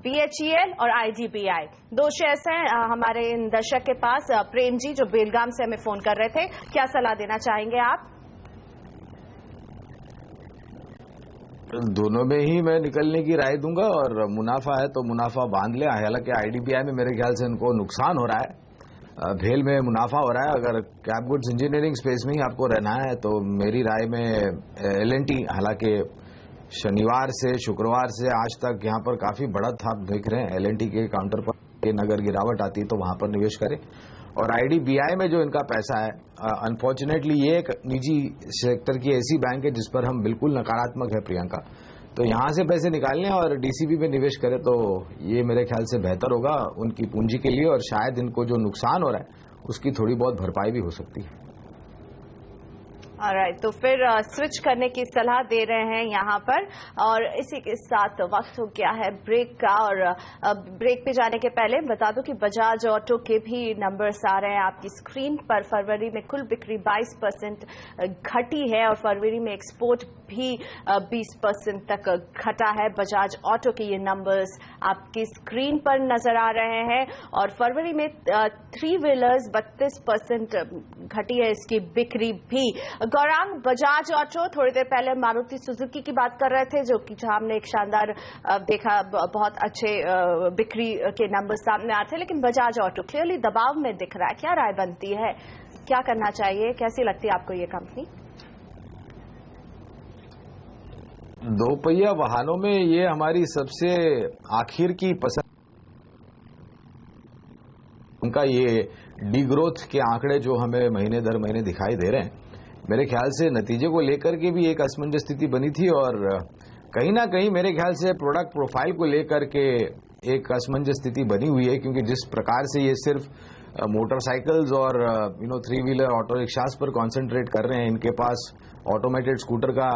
BHEL और IDBI 2 शेयर्स हैं हमारे इन दर्शक के पास। प्रेम जी जो बेलगाम से हमें फोन कर रहे थे, क्या सलाह देना चाहेंगे आप? दोनों में ही मैं निकलने की राय दूंगा, और मुनाफा है तो मुनाफा बांध ले। हालांकि IDBI में मेरे ख्याल से इनको नुकसान हो रहा है, भेल में मुनाफा हो रहा है। अगर कैप गुड्स इंजीनियरिंग स्पेस में ही आपको रहना है तो मेरी राय में L&T, हालांकि शनिवार से शुक्रवार से आज तक यहाँ पर काफी बढ़त आप देख रहे हैं L&T के काउंटर पर, अगर गिरावट आती है तो वहां पर निवेश करें। और IDBI में जो इनका पैसा है, अनफॉर्चुनेटली ये एक निजी सेक्टर की ऐसी बैंक है जिस पर हम बिल्कुल नकारात्मक है प्रियंका, तो यहां से पैसे निकालने और DCB में निवेश करें तो ये मेरे ख्याल से बेहतर होगा उनकी पूंजी के लिए, और शायद इनको जो नुकसान हो रहा है उसकी थोड़ी बहुत भरपाई भी हो सकती है। ऑलराइट, तो फिर स्विच करने की सलाह दे रहे हैं यहाँ पर। और इसी के साथ वक्त हो गया है ब्रेक का, और ब्रेक पे जाने के पहले बता दूं कि बजाज ऑटो के भी नंबर्स आ रहे हैं आपकी स्क्रीन पर। फरवरी में कुल बिक्री 22% घटी है, और फरवरी में एक्सपोर्ट भी 20% तक घटा है। बजाज ऑटो के ये नंबर्स आपकी स्क्रीन पर नजर आ रहे हैं। और फरवरी में 3 व्हीलर्स 32% घटी है इसकी बिक्री भी। गौरांग, बजाज ऑटो, थोड़ी देर पहले मारुति सुजुकी की बात कर रहे थे, जो कि हमने एक शानदार देखा, बहुत अच्छे बिक्री के नंबर सामने आते हैं, लेकिन बजाज ऑटो क्लियरली दबाव में दिख रहा है। क्या राय बनती है, क्या करना चाहिए, कैसी लगती है आपको ये कंपनी? दोपहिया वाहनों में ये हमारी सबसे आखिर की पसंद, उनका ये डीग्रोथ के आंकड़े जो हमें महीने दर महीने दिखाई दे रहे हैं, मेरे ख्याल से नतीजे को लेकर के भी एक असमंजस स्थिति बनी थी और कहीं ना कहीं मेरे ख्याल से प्रोडक्ट प्रोफाइल को लेकर के एक असमंजस स्थिति बनी हुई है, क्योंकि जिस प्रकार से ये सिर्फ मोटरसाइकिल्स और 3 व्हीलर ऑटो रिक्शास पर कॉन्सेंट्रेट कर रहे हैं, इनके पास ऑटोमेटेड स्कूटर का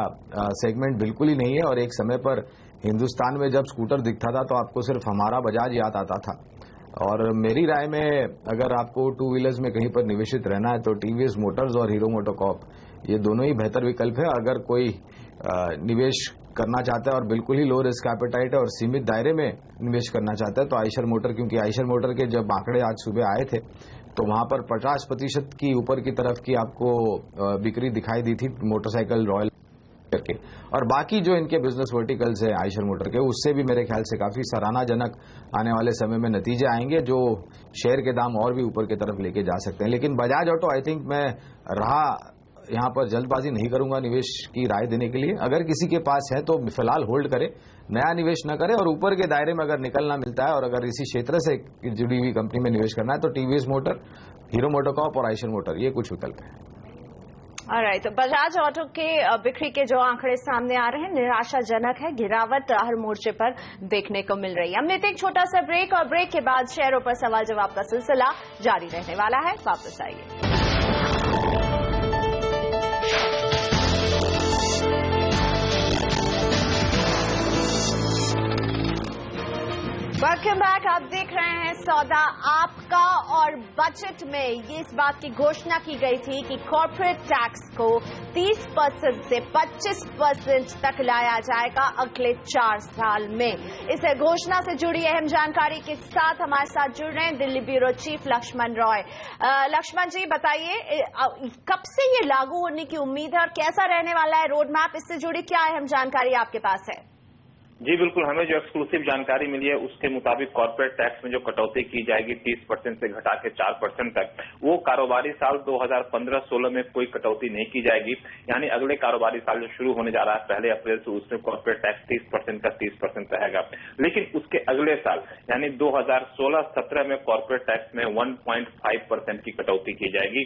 सेगमेंट बिल्कुल ही नहीं है। और एक समय पर हिंदुस्तान में जब स्कूटर दिखता था तो आपको सिर्फ हमारा बजाज याद आता था। और मेरी राय में अगर आपको 2 व्हीलर्स में कहीं पर निवेशित रहना है तो टीवीएस मोटर्स और हीरो मोटोकॉर्प ये दोनों ही बेहतर विकल्प है। अगर कोई निवेश करना चाहता है और बिल्कुल ही लो रिस्क एपेटाइट है और सीमित दायरे में निवेश करना चाहता है तो आयशर मोटर, क्योंकि आयशर मोटर के जब आंकड़े आज सुबह आए थे तो वहां पर 50% की ऊपर की तरफ की आपको बिक्री दिखाई दी थी मोटरसाइकिल रॉयल करके, और बाकी जो इनके बिजनेस वर्टिकल्स है आयशर मोटर के, उससे भी मेरे ख्याल से काफी सराहनाजनक आने वाले समय में नतीजे आएंगे जो शेयर के दाम और भी ऊपर की तरफ लेके जा सकते हैं। लेकिन बजाज ऑटो आई थिंक मैं यहाँ पर जल्दबाजी नहीं करूंगा निवेश की राय देने के लिए। अगर किसी के पास है तो फिलहाल होल्ड करे, नया निवेश न करे, और ऊपर के दायरे में अगर निकलना मिलता है और अगर इसी क्षेत्र से जुड़ी हुई कंपनी में निवेश करना है तो टीवीएस मोटर, हीरो मोटोकॉर्प और आयशर मोटर ये कुछ विकल्प है। ऑलराइट, तो बजाज ऑटो के बिक्री के जो आंकड़े सामने आ रहे हैं निराशाजनक है, गिरावट हर मोर्चे पर देखने को मिल रही है। हम लेते एक छोटा सा ब्रेक और ब्रेक के बाद शेयरों पर सवाल जवाब का सिलसिला जारी रहने वाला है। वापस आइए। Welcome back. आप देख रहे हैं सौदा आपका, और बजट में ये इस बात की घोषणा की गई थी कि कॉर्पोरेट टैक्स को 30% से 25% तक लाया जाएगा अगले 4 साल में। इस घोषणा से जुड़ी अहम जानकारी के साथ हमारे साथ जुड़ रहे हैं दिल्ली ब्यूरो चीफ लक्ष्मण रॉय। लक्ष्मण जी बताइए, कब से ये लागू होने की उम्मीद है और कैसा रहने वाला है रोड मैप, इससे जुड़ी क्या अहम जानकारी आपके पास है? जी बिल्कुल, हमें जो एक्सक्लूसिव जानकारी मिली है उसके मुताबिक कॉर्पोरेट टैक्स में जो कटौती की जाएगी 30% से घटा के 4% तक, वो कारोबारी साल 2015-16 में कोई कटौती नहीं की जाएगी। यानी अगले कारोबारी साल जो शुरू होने जा रहा है 1 अप्रैल से, उसमें कॉर्पोरेट टैक्स 30% का 30% रहेगा। लेकिन उसके अगले साल यानी 2016-17 में कॉर्पोरेट टैक्स में 1.5% की कटौती की जाएगी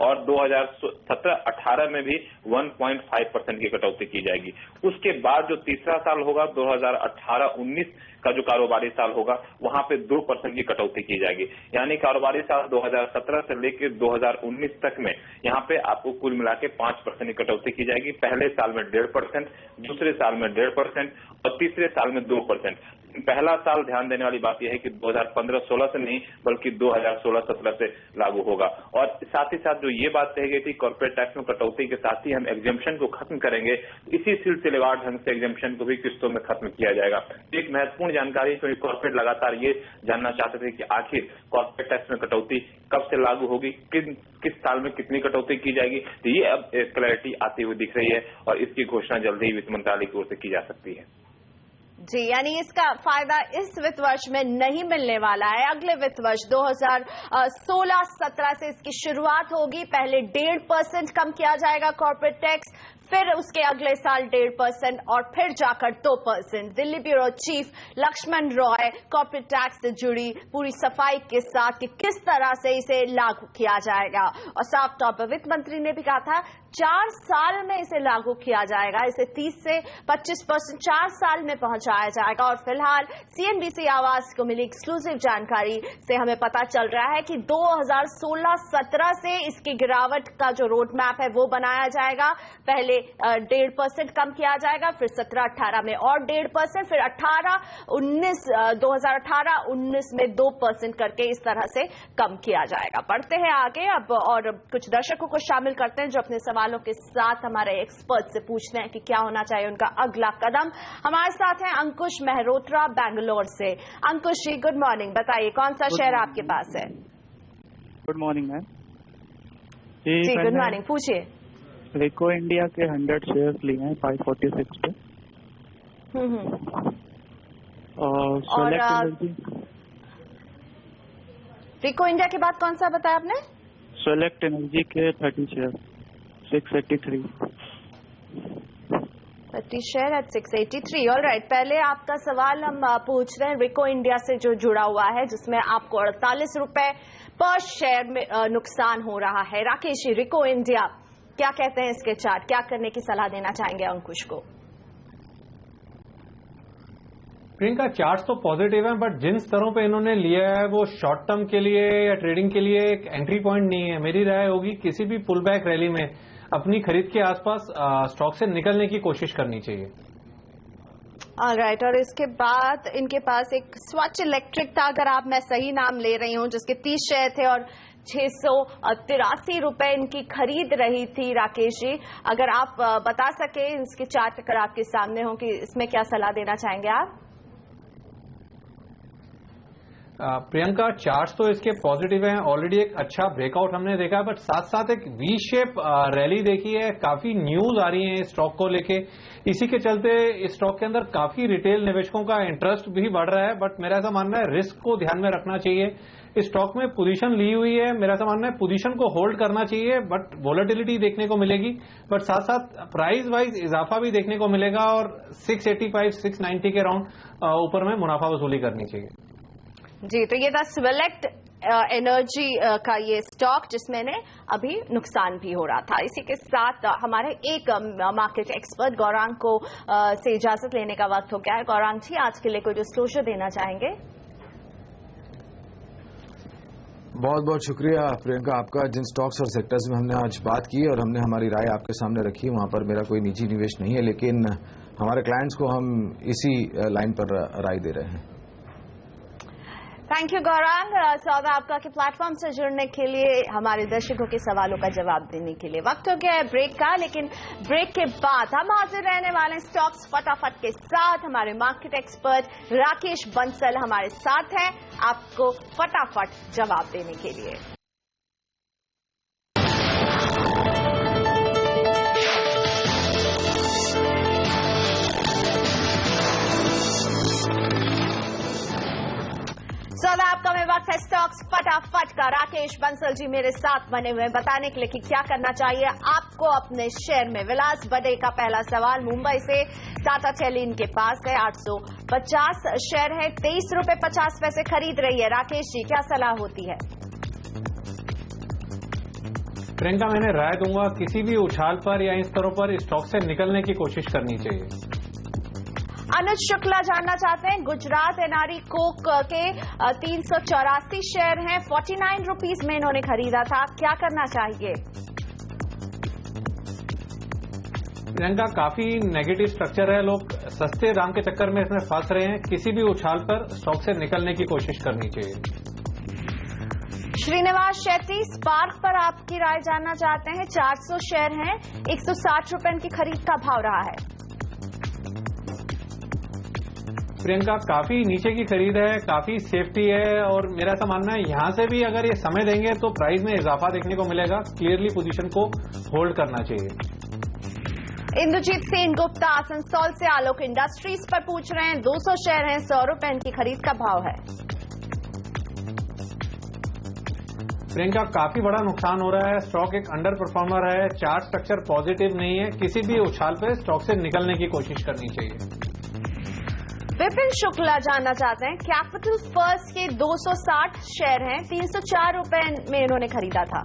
और 2017-18 में भी 1.5% की कटौती की जाएगी। उसके बाद जो तीसरा साल होगा 2018-19 का जो कारोबारी साल होगा वहां पे 2% की कटौती की जाएगी। यानी कारोबारी साल 2017 से लेकर 2019 तक में यहाँ पे आपको कुल मिला के 5% की कटौती की जाएगी। पहले साल में 1.5%, दूसरे साल में 1.5% और तीसरे साल में 2%। पहला साल ध्यान देने वाली बात यह है कि 2015-16 से नहीं बल्कि 2016-17 से लागू होगा। और साथ ही साथ जो ये बात कही गई थी कॉर्पोरेट टैक्स में कटौती के साथ ही हम एग्जेम्पशन को खत्म करेंगे, इसी सिलसिलेवार ढंग से एग्जेम्पशन को भी किस्तों में खत्म किया जाएगा। एक महत्वपूर्ण जानकारी, क्योंकि कॉर्पोरेट लगातार ये जानना चाहते थे कि आखिर कॉर्पोरेट टैक्स में कटौती कब से लागू होगी, किस साल में कितनी कटौती की जाएगी, तो ये अब क्लैरिटी आती हुई दिख रही है और इसकी घोषणा जल्दी ही वित्त मंत्रालय की ओर से की जा सकती है। जी, यानी इसका फायदा इस वित्त वर्ष में नहीं मिलने वाला है, अगले वित्त वर्ष 2016-17 से इसकी शुरुआत होगी। पहले 1.5% कम किया जाएगा कॉर्पोरेट टैक्स, फिर उसके अगले साल 1.5% और फिर जाकर 2%। Delhi bureau chief Lakshman Roy corporate tax से जुड़ी पूरी सफाई के साथ कि किस तरह से इसे लागू किया जाएगा। और साफ तौर पर वित्त मंत्री ने भी कहा था 4 साल में इसे लागू किया जाएगा, इसे 30 से 25% 4 साल में पहुंचाया जाएगा। और फिलहाल सीएनबीसी आवाज को मिली एक्सक्लूसिव जानकारी से हमें पता चल रहा है कि 2016-17 से इसकी गिरावट का जो रोड मैप है वो बनाया जाएगा। पहले 1.5% कम किया जाएगा, फिर 17-18 में और 1.5%, फिर 2018-19 में 2% करके इस तरह से कम किया जाएगा। बढ़ते हैं आगे अब और कुछ दर्शकों को शामिल करते हैं जो अपने सवालों के साथ हमारे एक्सपर्ट से पूछते हैं कि क्या होना चाहिए उनका अगला कदम। हमारे साथ हैं अंकुश मेहरोत्रा बेंगलोर से। अंकुश जी गुड मॉर्निंग, बताइए कौन सा शेयर आपके पास है? Good morning ma'am. जी गुड मॉर्निंग, पूछिए। रेको इंडिया के 100 शेयर्स लिए हैं 546 पे। और सोलेक्ट एनर्जी। रेको इंडिया के बाद कौन सा बताया आपने? सोलेक्ट एनर्जी के 30 शेयर 683। 30 share eight 683। ऑलराइट, पहले आपका सवाल हम पूछ रहे हैं रिको इंडिया से जो जुड़ा हुआ है, जिसमें आपको 48 रुपए पर शेयर में नुकसान हो रहा है। राकेश जी, रिको इंडिया क्या कहते हैं इसके चार्ट, क्या करने की सलाह देना चाहेंगे अंकुश को? प्रियंका, चार्ट तो पॉजिटिव है, बट जिन स्तरों पे इन्होंने लिया है वो शॉर्ट टर्म के लिए या ट्रेडिंग के लिए एक एंट्री पॉइंट नहीं है। मेरी राय होगी किसी भी पुल बैक रैली में अपनी खरीद के आसपास स्टॉक से निकलने की कोशिश करनी चाहिए। ऑलराइट, और इसके बाद इनके पास एक स्वच्छ इलेक्ट्रिक था, अगर आप, मैं सही नाम ले रही हूं, जिसके 30 शेयर थे और 683 रुपए इनकी खरीद रही थी। राकेश जी, अगर आप बता सके, इसके चार्ट अगर आपके सामने हो, कि इसमें क्या सलाह देना चाहेंगे आप? प्रियंका, चार्ट्स तो इसके पॉजिटिव हैं, ऑलरेडी एक अच्छा ब्रेकआउट हमने देखा है, बट साथ साथ एक वी शेप रैली देखी है। काफी न्यूज आ रही है इस स्टॉक को लेके, इसी के चलते इस स्टॉक के अंदर काफी रिटेल निवेशकों का इंटरेस्ट भी बढ़ रहा है। बट मेरा ऐसा मानना है रिस्क को ध्यान में रखना चाहिए। इस स्टॉक में पोजीशन ली हुई है, मेरा ऐसा मानना है पोजीशन को होल्ड करना चाहिए, बट वॉलेटिलिटी देखने को मिलेगी, बट साथ साथ प्राइस वाइज इजाफा भी देखने को मिलेगा और 685 690 के राउंड ऊपर में मुनाफा वसूली करनी चाहिए। जी, तो ये था स्वेलेक्ट एनर्जी का ये स्टॉक जिसमें ने अभी नुकसान भी हो रहा था। इसी के साथ हमारे एक मार्केट एक्सपर्ट गौरांग को से इजाजत लेने का वक्त हो गया है। गौरांग जी, आज के लिए कोई डिस्क्लोजर देना चाहेंगे? बहुत बहुत शुक्रिया प्रियंका आपका। जिन स्टॉक्स और सेक्टर्स में हमने आज बात की और हमने हमारी राय आपके सामने रखी, वहां पर मेरा कोई निजी निवेश नहीं है, लेकिन हमारे क्लाइंट्स को हम इसी लाइन पर राय दे रहे हैं। Thank you Gaurang. सौदा आपका के प्लेटफॉर्म से जुड़ने के लिए, हमारे दर्शकों के सवालों का जवाब देने के लिए। वक्त हो गया है ब्रेक का, लेकिन ब्रेक के बाद हम हाजिर रहने वाले स्टॉक्स फटाफट के साथ। हमारे मार्केट एक्सपर्ट राकेश बंसल हमारे साथ हैं आपको फटाफट जवाब देने के लिए। सौदा आपका में वक्त है स्टॉक्स फटाफट का। राकेश बंसल जी मेरे साथ बने हुए बताने के लिए कि क्या करना चाहिए आपको अपने शेयर में। विलास बड़े का पहला सवाल मुंबई से टाटा टेली इनके पास है, 850 शेयर है, 23 रुपए 50 पैसे खरीद रही है। राकेश जी, क्या सलाह होती है? प्रियंका, मैंने राय दूंगा किसी भी उछाल पर या इन स्तरों पर स्टॉक से निकलने की कोशिश करनी चाहिए। अनुज शुक्ला जानना चाहते हैं, गुजरात एनआरई कोक के 384 शेयर हैं, 49 रुपीज में इन्होंने खरीदा था, क्या करना चाहिए? प्रियंका, काफी नेगेटिव स्ट्रक्चर है, लोग सस्ते दाम के चक्कर में इसमें फंस रहे हैं। किसी भी उछाल पर स्टॉक से निकलने की कोशिश करनी चाहिए। श्रीनिवास शेट्टी स्पार्क पर आपकी राय जानना चाहते हैं, 400 शेयर हैं, 160 रुपए इनकी खरीद का भाव रहा है। प्रियंका, काफी नीचे की खरीद है, काफी सेफ्टी है और मेरा ऐसा मानना है यहां से भी अगर ये समय देंगे तो प्राइस में इजाफा देखने को मिलेगा। क्लियरली पोजीशन को होल्ड करना चाहिए। इंद्रजीत सेन गुप्ता आसनसोल से आलोक इंडस्ट्रीज पर पूछ रहे हैं, 200 शेयर हैं, 100 रुपए इनकी खरीद का भाव है। प्रियंका, काफी बड़ा नुकसान हो रहा है, स्टॉक एक अंडर परफॉर्मर है, चार्ट स्ट्रक्चर पॉजिटिव नहीं है, किसी भी उछाल पे स्टॉक से निकलने की कोशिश करनी चाहिए। विपिन शुक्ला जानना चाहते हैं, कैपिटल फर्स्ट के 260 शेयर हैं, 304 रुपए में इन्होंने खरीदा था।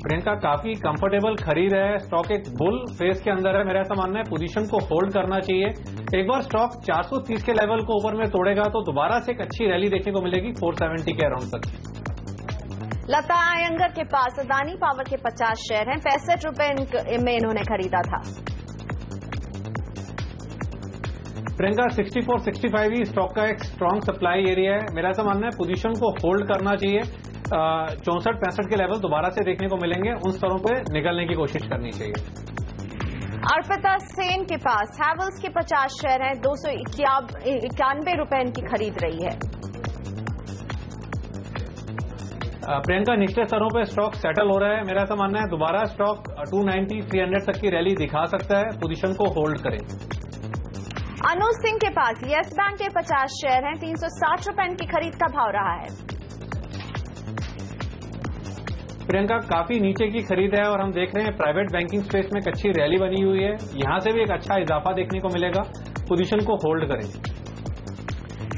प्रियंका, काफी कंफर्टेबल खरीद है, स्टॉक एक बुल फेस के अंदर है, मेरा ऐसा मानना है पोजीशन को होल्ड करना चाहिए। एक बार स्टॉक 430 के लेवल को ऊपर में तोड़ेगा तो दोबारा से एक अच्छी रैली देखने को मिलेगी 470 के अराउंड तक। लता अयंगर के पास अदानी पावर के 50 शेयर हैं, 65 रुपए में इन्होंने खरीदा था। प्रियंका, 64-65 ही स्टॉक का एक स्ट्रॉन्ग सप्लाई एरिया है, मेरा ऐसा मानना है पोजीशन को होल्ड करना चाहिए। 64-65 के लेवल दोबारा से देखने को मिलेंगे, उन स्तरों पे निकलने की कोशिश करनी चाहिए। अर्पिता सेन के पास हैवल्स के 50 शेयर हैं, 291 रुपए इनकी खरीद रही है। प्रियंका, निचले स्तरों पे स्टॉक सेटल हो रहा है, मेरा ऐसा मानना है दोबारा स्टॉक 290-300 तक की रैली दिखा सकता है, पोजीशन को होल्ड करें। अनुज सिंह के पास यस बैंक के 50 शेयर हैं, 360 रुपए इनकी खरीद का भाव रहा है। प्रियंका, काफी नीचे की खरीद है और हम देख रहे हैं प्राइवेट बैंकिंग स्पेस में एक अच्छी रैली बनी हुई है। यहां से भी एक अच्छा इजाफा देखने को मिलेगा। पोजीशन को होल्ड करें।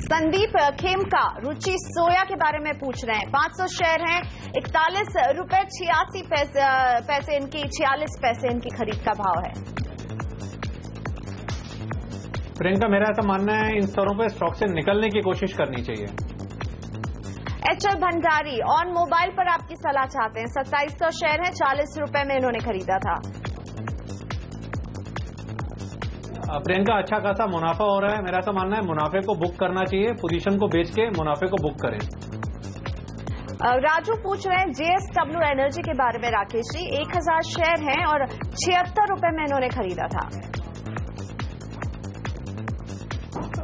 संदीप खेमका रुचि सोया के बारे में पूछ रहे हैं। 500 शेयर हैं, 41 रुपए 86 पैसे इनकी, 46 पैसे इनकी खरीद का भाव है। प्रियंका, मेरा ऐसा मानना है इन स्तरों पर स्टॉक से निकलने की कोशिश करनी चाहिए। एचएल भंडारी ऑन मोबाइल पर आपकी सलाह चाहते हैं। 2700 शेयर है, 40 रुपए में इन्होंने खरीदा था। प्रियंका, अच्छा खासा मुनाफा हो रहा है। मेरा ऐसा मानना है मुनाफे को बुक करना चाहिए। पोजीशन को बेच के मुनाफे को बुक करें। राजू पूछ रहे हैं जेएसडब्ल्यू एनर्जी के बारे में। राकेश जी, 1000 शेयर हैं और 76 रुपए में इन्होंने खरीदा था।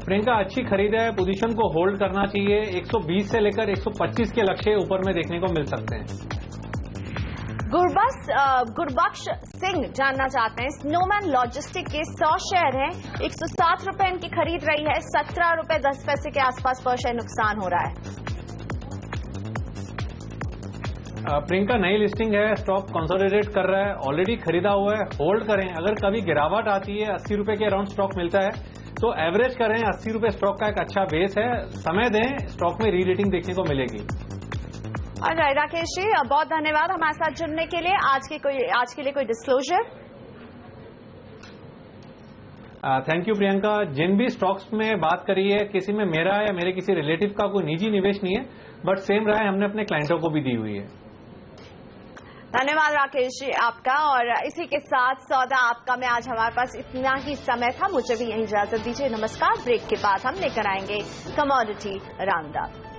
प्रियंका, अच्छी खरीद है। पोजीशन को होल्ड करना चाहिए। 120 से लेकर 125 के लक्ष्य ऊपर में देखने को मिल सकते हैं। गुरबख्श सिंह जानना चाहते हैं स्नोमैन लॉजिस्टिक के 100 शेयर हैं, 107 रुपए इनकी खरीद रही है, 17 रुपए 10 पैसे के आसपास पर शेयर नुकसान हो रहा है। प्रियंका, नई लिस्टिंग है, स्टॉक कंसोलिडेट कर रहा है, ऑलरेडी खरीदा हुआ है, होल्ड करें। अगर कभी गिरावट आती है, 80 रुपए के अराउंड स्टॉक मिलता है तो एवरेज करें। 80 रुपए स्टॉक का एक अच्छा बेस है, समय दें, स्टॉक में रीरेटिंग देखने को मिलेगी। और राकेश जी, बहुत धन्यवाद हमारे साथ जुड़ने के लिए। आज के लिए कोई डिस्क्लोजर? Thank you Priyanka. जिन भी स्टॉक्स में बात करी है, किसी में मेरा या मेरे किसी रिलेटिव का कोई निजी निवेश नहीं है, बट सेम राय हमने अपने क्लाइंटों को भी दी हुई है। धन्यवाद राकेश जी आपका। और इसी के साथ सौदा आपका में आज हमारे पास इतना ही समय था। मुझे भी यही इजाजत दीजिए। नमस्कार। ब्रेक के बाद हम लेकर आएंगे कमोडिटी राउंड अप।